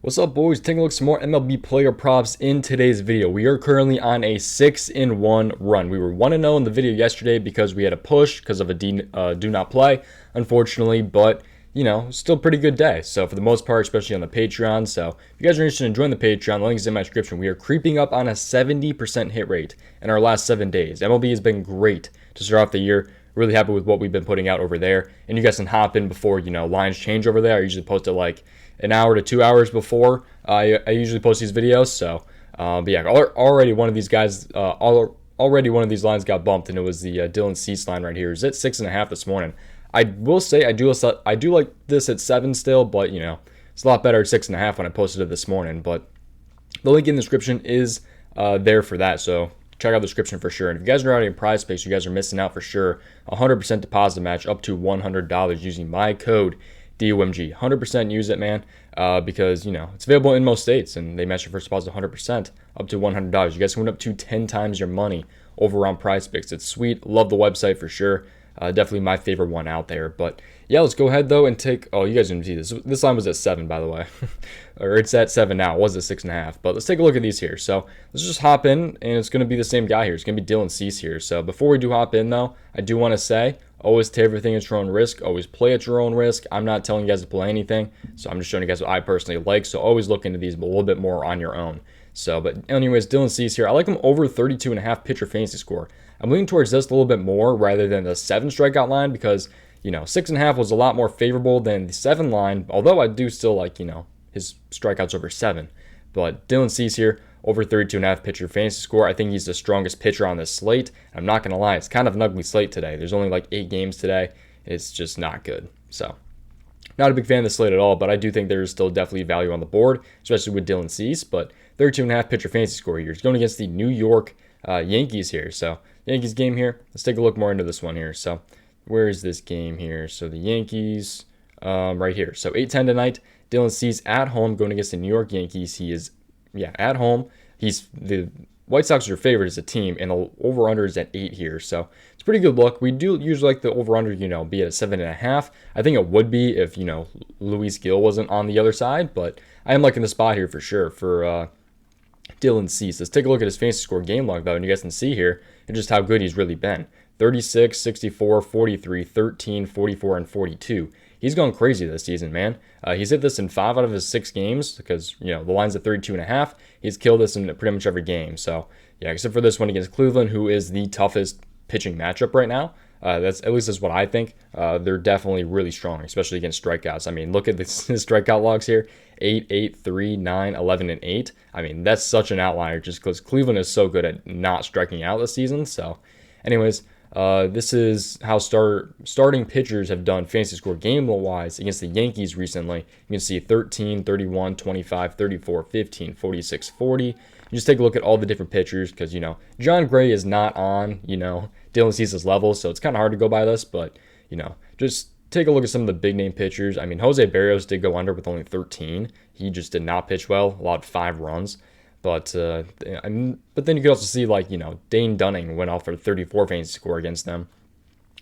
What's up, boys? Taking a look at some more MLB player props in today's video. We are currently on a 6-in-1 run. We were 1-0 in the video yesterday because we had a push because of a do not play, unfortunately, but you know, still pretty good day. So for the most part, especially on the Patreon. So if you guys are interested in joining the Patreon, the link is in my description. We are creeping up on a 70% hit rate in our last 7 days. MLB has been great to start off the year. Really happy with what we've been putting out over there. And you guys can hop in before, you know, lines change over there. I usually post it like an hour to 2 hours before I usually post these videos. So, but yeah, already one of these guys, already one of these lines got bumped, and it was the Dylan Cease line right here. It's at 6.5 this morning. I will say I do like this at 7 still, but you know, it's a lot better at 6.5 when I posted it this morning. But the link in the description is there for that. So check out the description for sure. And if you guys are already in PrizePicks, you guys are missing out for sure. 100% deposit match up to $100 using my code DOMG. 100% use it, man, because, you know, it's available in most states, and they match your first deposit 100% up to $100. You guys can win up to 10 times your money over on PrizePicks. It's sweet. Love the website for sure. Definitely my favorite one out there. But yeah, let's go ahead though and take. Oh, you guys didn't see this. This line was at 7, by the way, or it's at 7 now. It was at 6.5. But let's take a look at these here. So let's just hop in, and it's going to be the same guy here. It's going to be Dylan Cease here. So before we do hop in though, I do want to say, always take everything at your own risk. Always play at your own risk. I'm not telling you guys to play anything, so I'm just showing you guys what I personally like. So always look into these a little bit more on your own. So, but anyways, Dylan Cease here. I like him over 32.5 pitcher fantasy score. I'm leaning towards this a little bit more rather than the 7 strikeout line because, you know, 6.5 was a lot more favorable than the 7 line, although I do still like, you know, his strikeouts over 7. But Dylan Cease here, over 32.5 pitcher fantasy score. I think he's the strongest pitcher on this slate. I'm not going to lie, it's kind of an ugly slate today. There's only like 8 games today. It's just not good. So, not a big fan of the slate at all, but I do think there is still definitely value on the board, especially with Dylan Cease. But 32.5 pitcher fantasy score here. He's going against the New York Yankees here. So, Yankees game here. Let's take a look more into this one here. So, where is this game here? So, the Yankees right here. So, 8:10 tonight. Dylan Cease at home going against the New York Yankees. He is, yeah, at home. The White Sox are favored as a team, and the over-under is at 8 here. So, it's a pretty good look. We do usually like the over-under, you know, be at 7.5. I think it would be if, you know, Luis Gil wasn't on the other side, but I am liking the spot here for sure for Dylan Cease. Let's take a look at his fantasy score game log, though, and you guys can see here just how good he's really been. 36, 64, 43, 13, 44, and 42. He's going crazy this season, man. He's hit this in 5 out of his 6 games because, you know, the line's at 32.5. He's killed this in pretty much every game. So, yeah, except for this one against Cleveland, who is the toughest pitching matchup right now. That's at least is what I think. They're definitely really strong, especially against strikeouts. I mean, look at this, his strikeout logs here. 8, 8, 3, 9, 11, and 8. I mean, that's such an outlier just because Cleveland is so good at not striking out this season. So, anyways, this is how starting pitchers have done fantasy score game-wise against the Yankees recently. You can see 13, 31, 25, 34, 15, 46, 40. You just take a look at all the different pitchers because, you know, John Gray is not on, you know, Dylan Cease's level, so it's kind of hard to go by this, but, you know, just take a look at some of the big-name pitchers. I mean, Jose Barrios did go under with only 13. He just did not pitch well, allowed 5 runs. But then you could also see, like, you know, Dane Dunning went off for 34 fantasy score against them.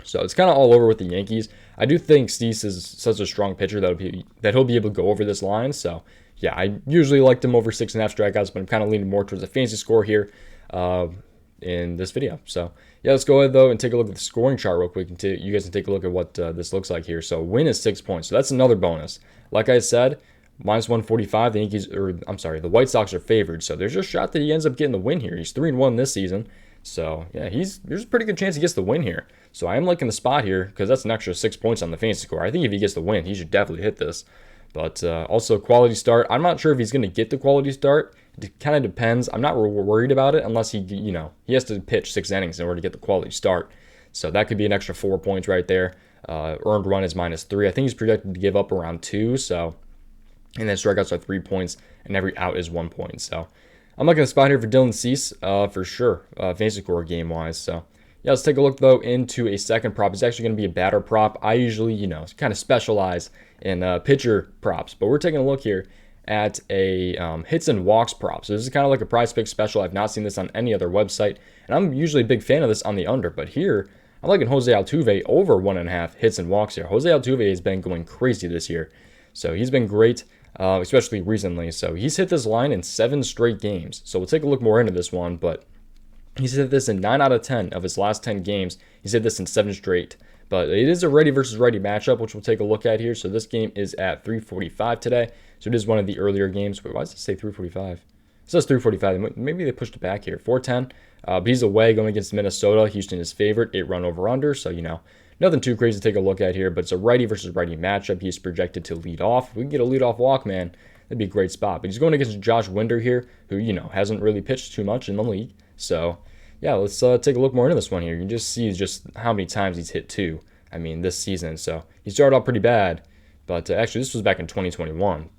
So it's kind of all over with the Yankees. I do think Cease is such a strong pitcher that he'll be able to go over this line. So, yeah, I usually liked him over 6.5 strikeouts, but I'm kind of leaning more towards the fantasy score here in this video. So, yeah, let's go ahead, though, and take a look at the scoring chart real quick. You guys can take a look at what this looks like here. So, win is 6 points. So that's another bonus. Like I said, minus 145, the White Sox are favored. So there's a shot that he ends up getting the win here. He's 3-1 this season. So, yeah, there's a pretty good chance he gets the win here. So I am liking the spot here because that's an extra 6 points on the fantasy score. I think if he gets the win, he should definitely hit this. But also quality start. I'm not sure if he's going to get the quality start. It kind of depends. I'm not worried about it unless he has to pitch 6 innings in order to get the quality start. So that could be an extra 4 points right there. Earned run is -3. I think he's projected to give up around 2. So, and then strikeouts are 3 points, and every out is 1 point. So I'm liking the spot here for Dylan Cease for sure, fantasy score game-wise. So, yeah, let's take a look, though, into a second prop. It's actually going to be a batter prop. I usually, you know, kind of specialize in pitcher props, but we're taking a look here at a hits and walks prop. So this is kind of like a PrizePicks special. I've not seen this on any other website, and I'm usually a big fan of this on the under, but here I'm liking Jose Altuve over 1.5 hits and walks here. Jose Altuve has been going crazy this year, so he's been great. especially recently. So he's hit this line in 7 straight games. So we'll take a look more into this one, but he's hit this in 9 out of 10 of his last 10 games. He's hit this in 7 straight. But it is a righty versus righty matchup, which we'll take a look at here. So this game is at 3:45 today. So it is one of the earlier games. Wait, why does it say 3:45? It says 3:45. Maybe they pushed it back here. 4:10. But he's away going against Minnesota. Houston is favorite. 8-run over-under. So, nothing too crazy to take a look at here. But it's a righty versus righty matchup. He's projected to lead off. If we can get a leadoff walk, man, that'd be a great spot. But he's going against Josh Winder here, who, hasn't really pitched too much in the league. So, yeah, let's take a look more into this one here. You can just see just how many times he's hit 2. I mean, this season. So he started off pretty bad, but actually this was back in 2021.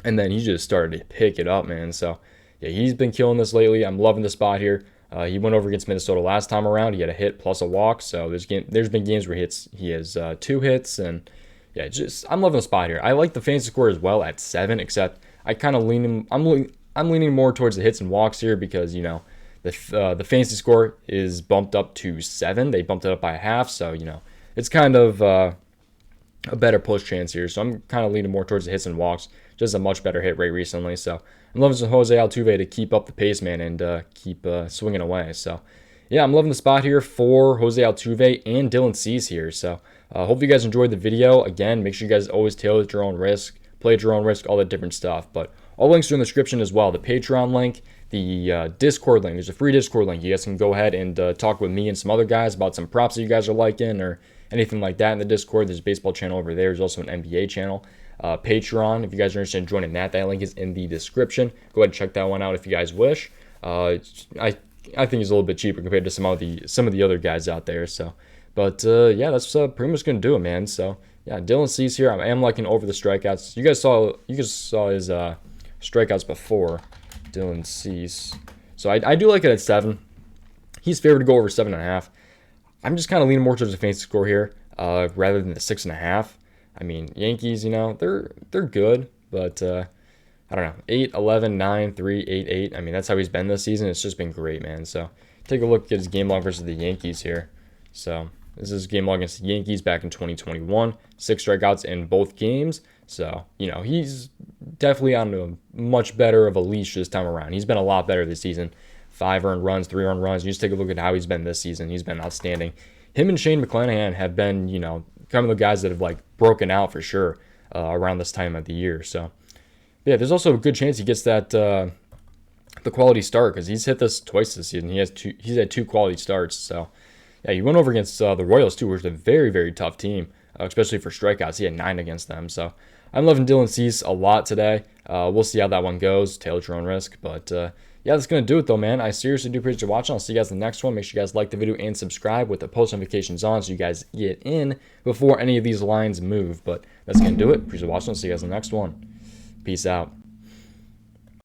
And then he just started to pick it up, man. So yeah, he's been killing this lately. I'm loving the spot here. He went over against Minnesota last time around. He had a hit plus a walk. So there's been games where he has 2 hits, and yeah, I'm loving the spot here. I like the fantasy score as well at 7, except I kind of I'm leaning more towards the hits and walks here because the fantasy score is bumped up to 7. They bumped it up by a half, so it's kind of a better push chance here. So I'm kind of leaning more towards the hits and walks. Just a much better hit rate recently. So I'm loving some Jose Altuve to keep up the pace, man, and keep swinging away. So yeah, I'm loving the spot here for Jose Altuve and Dylan Cease here. So hope you guys enjoyed the video. Again, make sure you guys always tailor at your own risk, play at your own risk, all that different stuff. But all links are in the description as well. The Patreon link, the Discord link. There's a free Discord link. You guys can go ahead and talk with me and some other guys about some props that you guys are liking or anything like that in the Discord. There's a baseball channel over there. There's also an NBA channel. Patreon, if you guys are interested in joining that link is in the description. Go ahead and check that one out if you guys wish. I think it's a little bit cheaper compared to some of the other guys out there. So, but yeah, that's pretty much gonna do it, man. So yeah, Dylan Cease here. I am liking over the strikeouts. You guys saw his strikeouts before. Dylan Cease. So I do like it at 7. He's favored to go over 7.5. I'm just kind of leaning more towards the fantasy score here rather than the 6.5. I mean, Yankees, they're good, but I don't know. 8, 11, 9, 3, 8, 8. I mean, that's how he's been this season. It's just been great, man. So take a look at his game log versus the Yankees here. So this is game log against the Yankees back in 2021. 6 strikeouts in both games. So, he's definitely on a much better of a leash this time around. He's been a lot better this season. 5 earned runs, 3 earned runs. You just take a look at how he's been this season. He's been outstanding. Him and Shane McClanahan have been, kind of the guys that have broken out for sure around this time of the year. So, yeah, there's also a good chance he gets that the quality start because he's hit this twice this season. He's had 2 quality starts. So, yeah, he went over against the Royals too, which is a very, very tough team, especially for strikeouts. He had 9 against them. So I'm loving Dylan Cease a lot today. We'll see how that one goes. Tailor at your own risk. But yeah, that's going to do it though, man. I seriously do appreciate you watching. I'll see you guys in the next one. Make sure you guys like the video and subscribe with the post notifications on so you guys get in before any of these lines move. But that's going to do it. Appreciate you watching. I'll see you guys in the next one. Peace out.